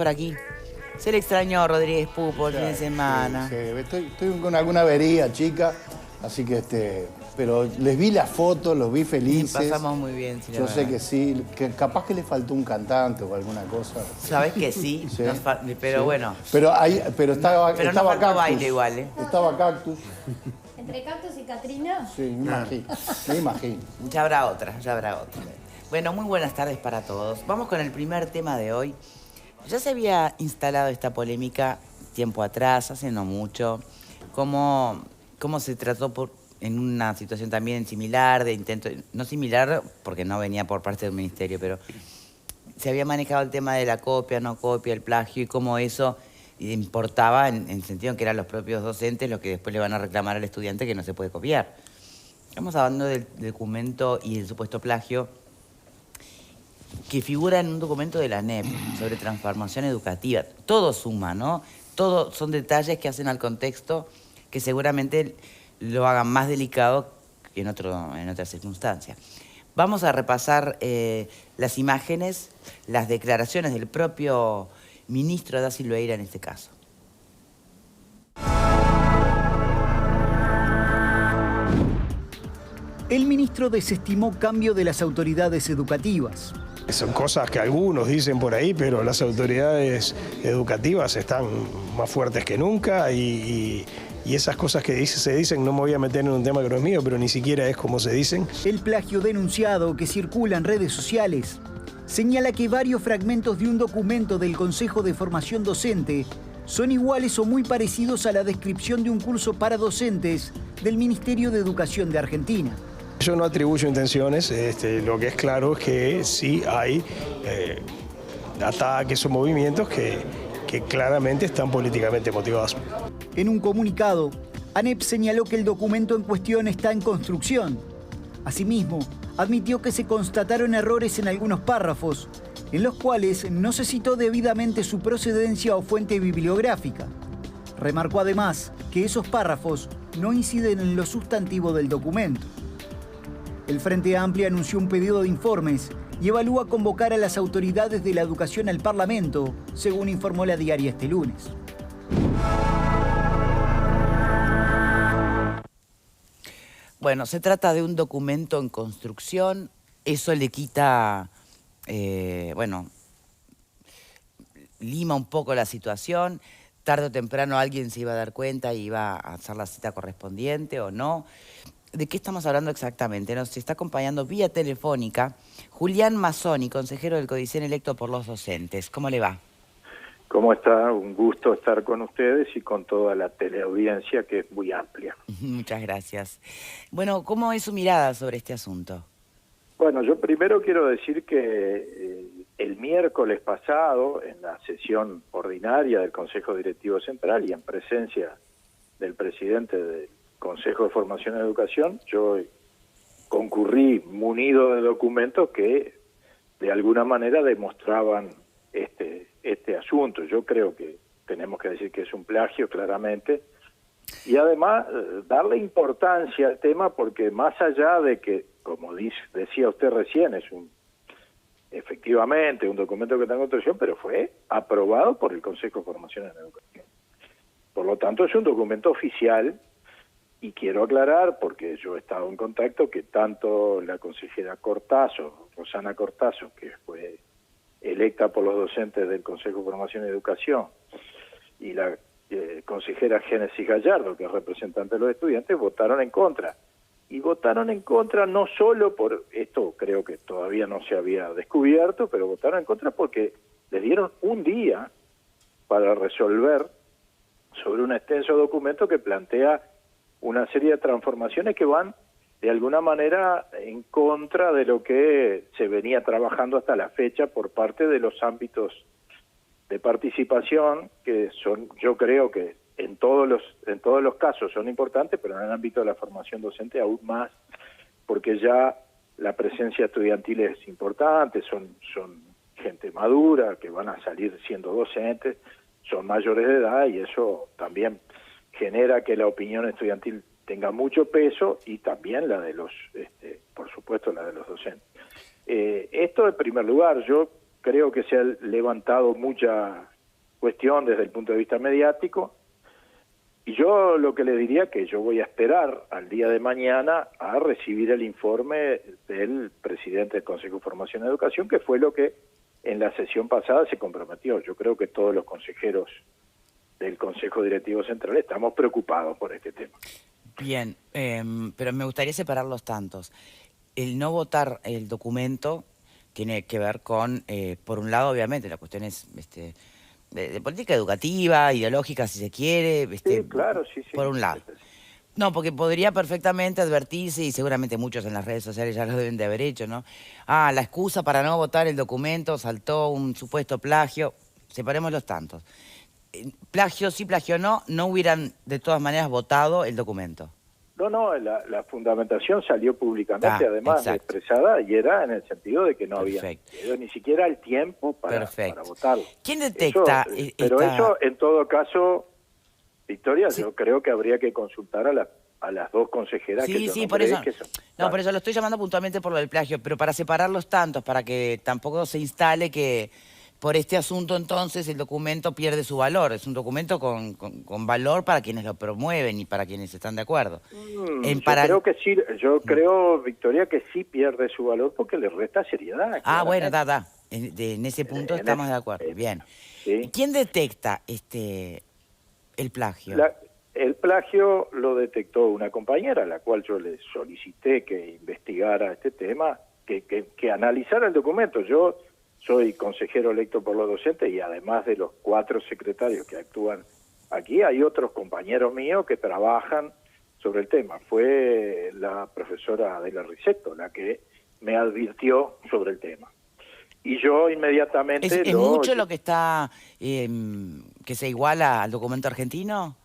Por aquí. Se le extrañó a Rodríguez Pupo el fin de semana. Sí, estoy con alguna avería, chica, así que pero les vi las fotos, los vi felices. Pasamos muy bien, sí, Yo sé que sí, que capaz que le faltó un cantante o alguna cosa. ¿Sabés que sí? Sí, pero sí. Bueno. Pero estaba no Cactus. baile igual, ¿eh? Estaba Cactus. ¿Entre Cactus y Catrina? Sí, me imagino. Ya habrá otra. Bueno, muy buenas tardes para todos. Vamos con el primer tema de hoy. Ya se había instalado esta polémica tiempo atrás, hace no mucho, cómo se trató en una situación también similar, de intento, no similar porque no venía por parte del ministerio, pero se había manejado el tema de la copia, no copia, el plagio y cómo eso importaba en el sentido en que eran los propios docentes los que después le van a reclamar al estudiante que no se puede copiar. Estamos hablando del documento y del supuesto plagio que figura en un documento de la ANEP sobre transformación educativa. Todo suma, ¿no? Todo son detalles que hacen al contexto que seguramente lo hagan más delicado que en otras circunstancias. Vamos a repasar las imágenes, las declaraciones del propio ministro Da Silveira en este caso. El ministro desestimó cambio de las autoridades educativas. Son cosas que algunos dicen por ahí, pero las autoridades educativas están más fuertes que nunca y esas cosas que se dicen, no me voy a meter en un tema que no es mío, pero ni siquiera es como se dicen. El plagio denunciado que circula en redes sociales señala que varios fragmentos de un documento del Consejo de Formación Docente son iguales o muy parecidos a la descripción de un curso para docentes del Ministerio de Educación de Argentina. Yo no atribuyo intenciones, lo que es claro es que sí hay ataques o movimientos que claramente están políticamente motivados. En un comunicado, ANEP señaló que el documento en cuestión está en construcción. Asimismo, admitió que se constataron errores en algunos párrafos, en los cuales no se citó debidamente su procedencia o fuente bibliográfica. Remarcó además que esos párrafos no inciden en lo sustantivo del documento. El Frente Amplio anunció un pedido de informes y evalúa convocar a las autoridades de la educación al Parlamento, según informó la Diaria este lunes. Bueno, se trata de un documento en construcción, eso le quita, lima un poco la situación, tarde o temprano alguien se iba a dar cuenta y iba a hacer la cita correspondiente o no. ¿De qué estamos hablando exactamente? Nos está acompañando vía telefónica Julián Mazzoni, consejero del Codicen electo por los docentes. ¿Cómo le va? ¿Cómo está? Un gusto estar con ustedes y con toda la teleaudiencia que es muy amplia. Muchas gracias. Bueno, ¿cómo es su mirada sobre este asunto? Bueno, yo primero quiero decir que el miércoles pasado, en la sesión ordinaria del Consejo Directivo Central y en presencia del presidente del Consejo de Formación y Educación, yo concurrí munido de documentos que de alguna manera demostraban este asunto. Yo creo que tenemos que decir que es un plagio, claramente, y además darle importancia al tema porque más allá de que, como decía usted recién, es efectivamente un documento que está en construcción, pero fue aprobado por el Consejo de Formación en Educación. Por lo tanto, es un documento oficial. Y quiero aclarar, porque yo he estado en contacto, que tanto la consejera Cortazo, Rosana Cortazo, que fue electa por los docentes del Consejo de Formación y Educación, y la consejera Génesis Gallardo, que es representante de los estudiantes, votaron en contra. Y votaron en contra no solo por, esto creo que todavía no se había descubierto, pero votaron en contra porque les dieron un día para resolver sobre un extenso documento que plantea una serie de transformaciones que van de alguna manera en contra de lo que se venía trabajando hasta la fecha por parte de los ámbitos de participación que son, yo creo que en todos los casos son importantes, pero en el ámbito de la formación docente aún más, porque ya la presencia estudiantil es importante, son gente madura que van a salir siendo docentes, son mayores de edad y eso también genera que la opinión estudiantil tenga mucho peso y también la de los, por supuesto, la de los docentes. Esto en primer lugar, yo creo que se ha levantado mucha cuestión desde el punto de vista mediático. Y yo lo que le diría que yo voy a esperar al día de mañana a recibir el informe del presidente del Consejo de Formación y Educación, que fue lo que en la sesión pasada se comprometió. Yo creo que todos los consejeros del Consejo Directivo Central estamos preocupados por este tema. Bien, pero me gustaría separar los tantos. El no votar el documento tiene que ver con, por un lado, obviamente, las cuestiones de política educativa, ideológica, si se quiere. Sí, claro, sí. Por un lado. No, porque podría perfectamente advertirse, y seguramente muchos en las redes sociales ya lo deben de haber hecho, ¿no? Ah, la excusa para no votar el documento, saltó un supuesto plagio. Separemos los tantos. Plagio sí, plagio no, no hubieran de todas maneras votado el documento. No, la fundamentación salió públicamente, además expresada, y era en el sentido de que no había ni siquiera el tiempo para votarlo. ¿Quién detecta? Pero eso, en todo caso, Victoria, yo creo que habría que consultar a las dos consejeras que yo por eso. Claro. Por eso lo estoy llamando puntualmente por lo del plagio, pero para separar los tantos, para que tampoco se instale que por este asunto entonces el documento pierde su valor. Es un documento con valor para quienes lo promueven y para quienes están de acuerdo. Creo que sí, creo, Victoria, que sí pierde su valor porque le resta seriedad. Bueno, en ese punto estamos de acuerdo. Bien. Sí. ¿Quién detecta el plagio? El plagio lo detectó una compañera a la cual yo le solicité que investigara este tema, que analizara el documento. Yo soy consejero electo por los docentes y además de los 4 secretarios que actúan aquí, hay otros compañeros míos que trabajan sobre el tema. Fue la profesora Adela Risetto la que me advirtió sobre el tema. Y yo inmediatamente... ¿Es mucho lo que está, que se iguala al documento argentino?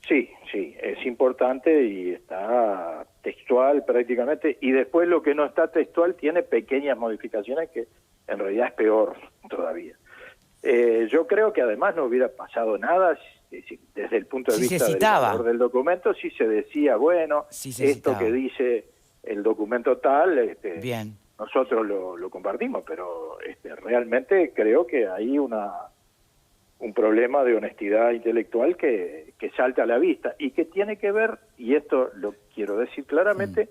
Sí, es importante y está textual prácticamente. Y después lo que no está textual tiene pequeñas modificaciones que en realidad es peor todavía. Yo creo que además no hubiera pasado nada desde el punto de vista del valor del documento, si se decía, bueno, esto que dice el documento tal, Bien. Nosotros lo compartimos, pero realmente creo que hay un problema de honestidad intelectual que salta a la vista y que tiene que ver, y esto lo quiero decir claramente,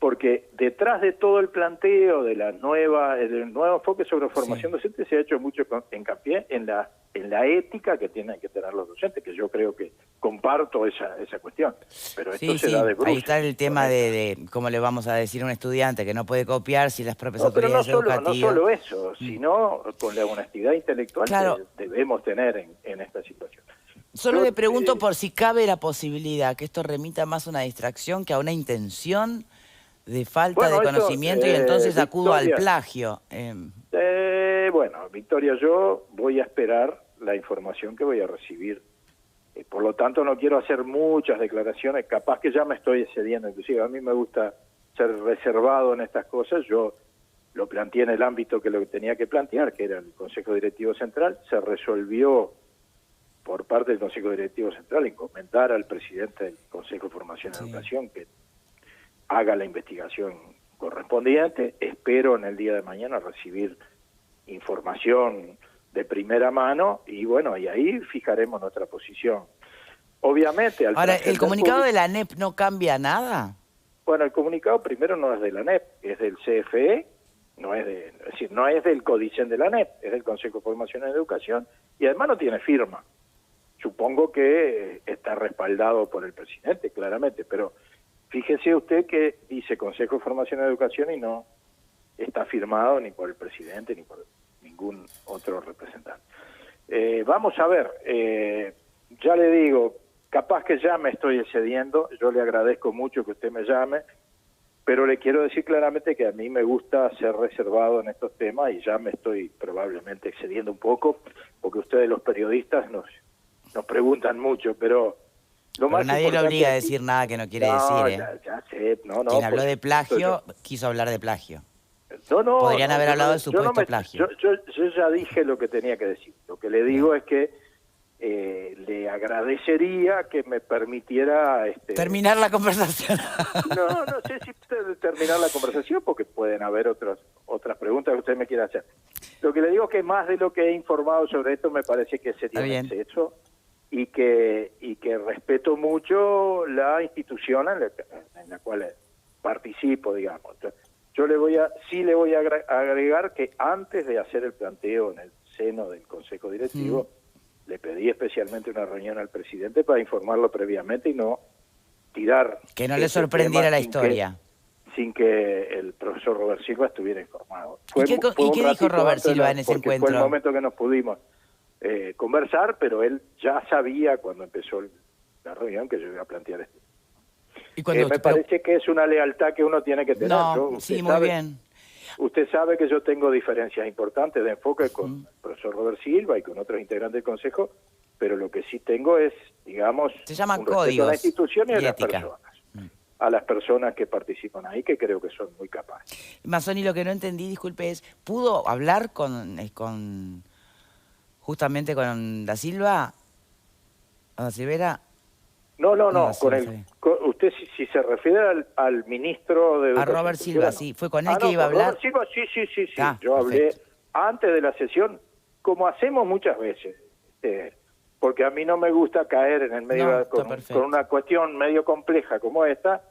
porque detrás de todo el planteo de del nuevo enfoque sobre formación docente se ha hecho mucho hincapié en la ética que tienen que tener los docentes, que yo creo que comparto esa cuestión. Pero esto se da de bruces. Ahí está el tema de cómo le vamos a decir a un estudiante que no puede copiar si las propias autoridades educativas... No solo eso, sino con la honestidad intelectual que debemos tener en esta situación. Solo le pregunto por si cabe la posibilidad que esto remita más a una distracción que a una intención de falta de conocimiento y entonces acudo al plagio. Bueno, Victoria, yo voy a esperar la información que voy a recibir. Por lo tanto, no quiero hacer muchas declaraciones, capaz que ya me estoy excediendo. Inclusive a mí me gusta ser reservado en estas cosas. Yo lo planteé en el ámbito que lo tenía que plantear, que era el Consejo Directivo Central. Se resolvió por parte del Consejo Directivo Central encomendar al presidente del Consejo de Formación y Educación que haga la investigación correspondiente. Espero en el día de mañana recibir información de primera mano y bueno, y ahí fijaremos nuestra posición. Obviamente... Ahora, ¿el comunicado de la ANEP no cambia nada? Bueno, el comunicado primero no es de la ANEP, es del CFE, es decir, no es del CODICEN de la ANEP, es del Consejo de Formación y Educación y además no tiene firma. Supongo que está respaldado por el presidente, claramente, pero fíjese usted que dice Consejo de Formación y Educación y no está firmado ni por el presidente ni por ningún otro representante. Vamos a ver, ya le digo, capaz que ya me estoy excediendo, yo le agradezco mucho que usted me llame, pero le quiero decir claramente que a mí me gusta ser reservado en estos temas y ya me estoy probablemente excediendo un poco, porque ustedes los periodistas nos preguntan mucho, pero... nadie le obliga a decir nada que no quiere decir. Ya sé, Quien habló de plagio, quiso hablar de plagio. No, podrían haber hablado de supuesto plagio. Yo ya dije lo que tenía que decir. Lo que le digo es que le agradecería que me permitiera... terminar la conversación. No sé si terminar la conversación porque pueden haber otras preguntas que usted me quiera hacer. Lo que le digo es que más de lo que he informado sobre esto me parece que sería un exceso y que respeto mucho la institución en la cual participo, digamos. Yo le voy a agregar que antes de hacer el planteo en el seno del Consejo Directivo, le pedí especialmente una reunión al presidente para informarlo previamente y no tirar... Que no le sorprendiera la historia. Sin que el profesor Robert Silva estuviera informado. ¿Y qué dijo Robert Silva en ese encuentro? Fue el momento que nos pudimos conversar, pero él ya sabía cuando empezó la reunión que yo iba a plantear esto. Me parece que es una lealtad que uno tiene que tener. Muy bien. Usted sabe que yo tengo diferencias importantes de enfoque con el profesor Robert Silva y con otros integrantes del Consejo, pero lo que sí tengo es, digamos, se llaman un respeto a la institución y a las personas. A las personas que participan ahí, que creo que son muy capaces. Mazzoni, lo que no entendí, disculpe, es, ¿pudo hablar justamente con Da Silva? ¿O Da Silvera? No, usted si se refiere al ministro de Educación. A Robert Silva, sí, fue con él que iba a hablar. Robert Silva, sí. Yo hablé antes de la sesión, como hacemos muchas veces, porque a mí no me gusta caer en el medio con una cuestión medio compleja como esta,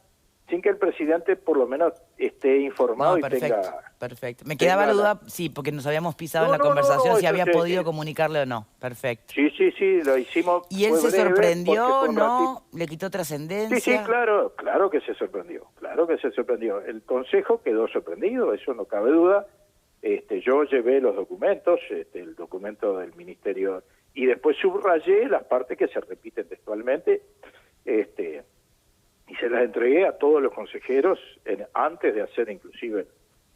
sin que el presidente por lo menos esté informado y tenga... Perfecto. Me quedaba la duda, sí, porque nos habíamos pisado en la conversación, si había podido comunicarle o no. Perfecto. Sí, lo hicimos. ¿Y él se sorprendió, no? ¿Le quitó trascendencia? Sí, claro que se sorprendió. El Consejo quedó sorprendido, eso no cabe duda. Yo llevé los documentos, el documento del Ministerio, y después subrayé las partes que se repiten textualmente, y se las entregué a todos los consejeros antes de hacer inclusive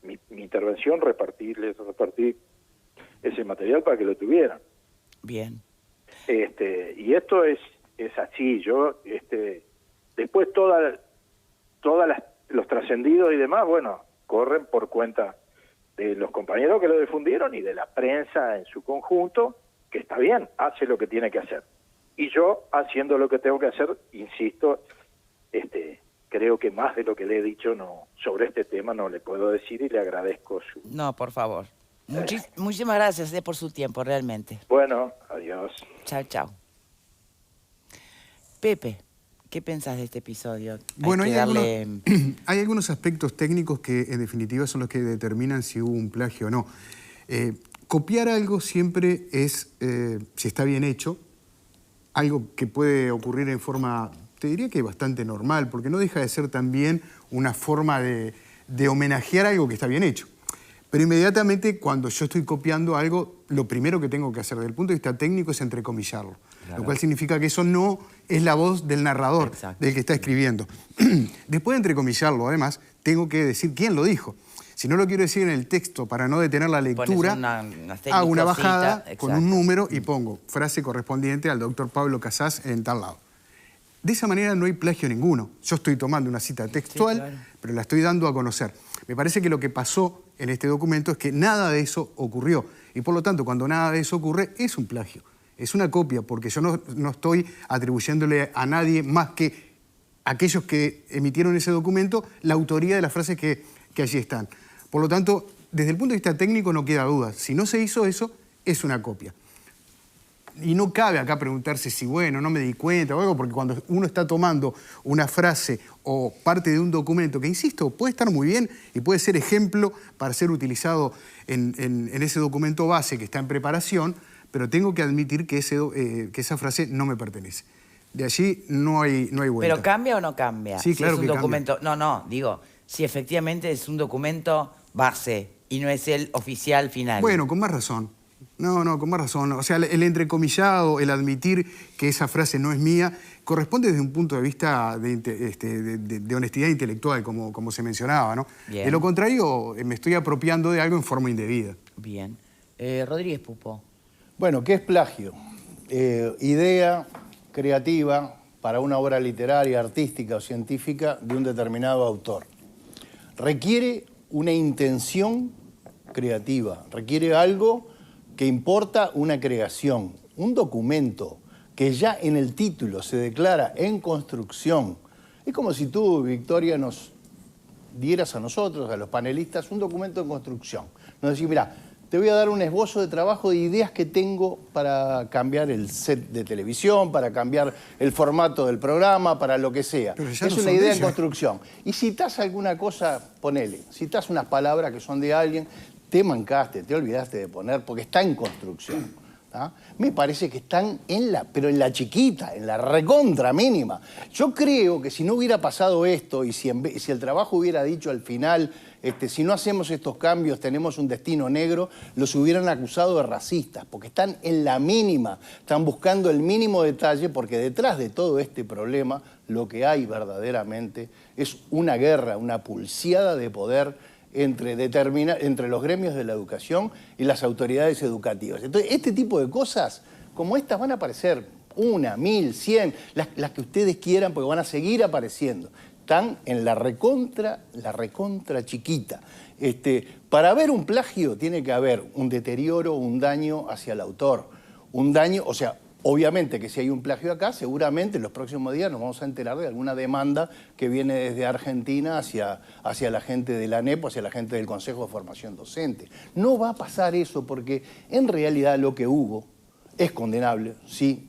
mi intervención, repartí ese material para que lo tuvieran. Bien. Y esto es así. Yo después los trascendidos y demás, bueno, corren por cuenta de los compañeros que lo difundieron y de la prensa en su conjunto, que está bien, hace lo que tiene que hacer. Y yo, haciendo lo que tengo que hacer, insisto, creo que más de lo que le he dicho sobre este tema no le puedo decir y le agradezco su... No, por favor. Muchísimas gracias por su tiempo, realmente. Bueno, adiós. Chao. Pepe, ¿qué pensás de este episodio? Bueno, hay algunos aspectos técnicos que en definitiva son los que determinan si hubo un plagio o no. Copiar algo siempre es, si está bien hecho, algo que puede ocurrir en forma, te diría que bastante normal, porque no deja de ser también una forma de homenajear algo que está bien hecho. Pero inmediatamente cuando yo estoy copiando algo, lo primero que tengo que hacer desde el punto de vista técnico es entrecomillarlo. Claro. Lo cual significa que eso no es la voz del narrador, del que está escribiendo. Después de entrecomillarlo, además, tengo que decir quién lo dijo. Si no lo quiero decir en el texto para no detener la lectura, hago una bajada con un número y pongo frase correspondiente al doctor Pablo Casás en tal lado. De esa manera no hay plagio ninguno. Yo estoy tomando una cita textual, pero la estoy dando a conocer. Me parece que lo que pasó en este documento es que nada de eso ocurrió. Y por lo tanto, cuando nada de eso ocurre, es un plagio. Es una copia, porque yo no estoy atribuyéndole a nadie más que aquellos que emitieron ese documento la autoría de las frases que allí están. Por lo tanto, desde el punto de vista técnico no queda duda. Si no se hizo eso, es una copia. Y no cabe acá preguntarse si, bueno, no me di cuenta o algo, porque cuando uno está tomando una frase o parte de un documento que, insisto, puede estar muy bien y puede ser ejemplo para ser utilizado en ese documento base que está en preparación, pero tengo que admitir que esa frase no me pertenece. De allí no hay vuelta. ¿Pero cambia o no cambia? Sí, claro que documento... cambia. Digo, si efectivamente es un documento base y no es el oficial final. Bueno, con más razón. No, con más razón. O sea, el entrecomillado, el admitir que esa frase no es mía, corresponde desde un punto de vista de honestidad intelectual, como se mencionaba, ¿no? Bien. De lo contrario, me estoy apropiando de algo en forma indebida. Bien. Rodríguez Pupo. Bueno, ¿qué es plagio? Idea creativa para una obra literaria, artística o científica de un determinado autor. Requiere una intención creativa, requiere algo que importa una creación, un documento que ya en el título se declara en construcción. Es como si tú, Victoria, nos dieras a nosotros, a los panelistas, un documento en construcción. Nos decís, mira, te voy a dar un esbozo de trabajo de ideas que tengo para cambiar el set de televisión, para cambiar el formato del programa, para lo que sea. Pero ya Es no una son idea de en ella. construcción. Y citas alguna cosa, ponele. Citas unas palabras que son de alguien, te mancaste, te olvidaste de poner, porque está en construcción. ¿Ah? Me parece que están pero en la chiquita, en la recontra mínima. Yo creo que si no hubiera pasado esto y si el trabajo hubiera dicho al final, si no hacemos estos cambios tenemos un destino negro, los hubieran acusado de racistas, porque están en la mínima, están buscando el mínimo detalle, porque detrás de todo este problema lo que hay verdaderamente es una guerra, una pulseada de poder entre los gremios de la educación y las autoridades educativas. Entonces, este tipo de cosas, como estas, van a aparecer 1, 1000, 100, las que ustedes quieran, porque van a seguir apareciendo. Están en la recontra chiquita. Para haber un plagio tiene que haber un deterioro, un daño hacia el autor. Un daño, o sea, obviamente que si hay un plagio acá, seguramente en los próximos días nos vamos a enterar de alguna demanda que viene desde Argentina hacia la gente de la ANEP, hacia la gente del Consejo de Formación Docente. No va a pasar eso porque en realidad lo que hubo es condenable, sí,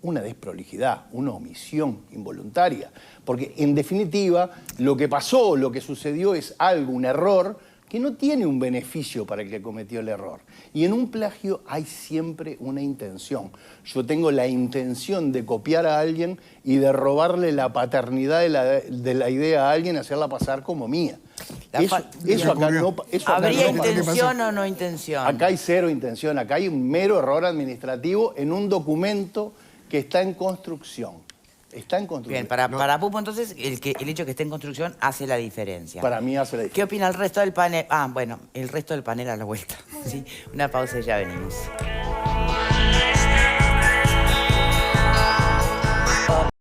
una desprolijidad, una omisión involuntaria. Porque en definitiva lo que pasó, lo que sucedió es algo, un error, que no tiene un beneficio para el que cometió el error. Y en un plagio hay siempre una intención. Yo tengo la intención de copiar a alguien y de robarle la paternidad de la idea a alguien y hacerla pasar como mía. Eso acá no pasa. ¿Habría intención o no intención? Acá hay cero intención, acá hay un mero error administrativo en un documento que está en construcción. Está en construcción. Bien, para Pupo, entonces, el hecho de que esté en construcción hace la diferencia. Para mí hace la diferencia. ¿Qué opina el resto del panel? Ah, bueno, el resto del panel a la vuelta. ¿Sí? Una pausa y ya venimos.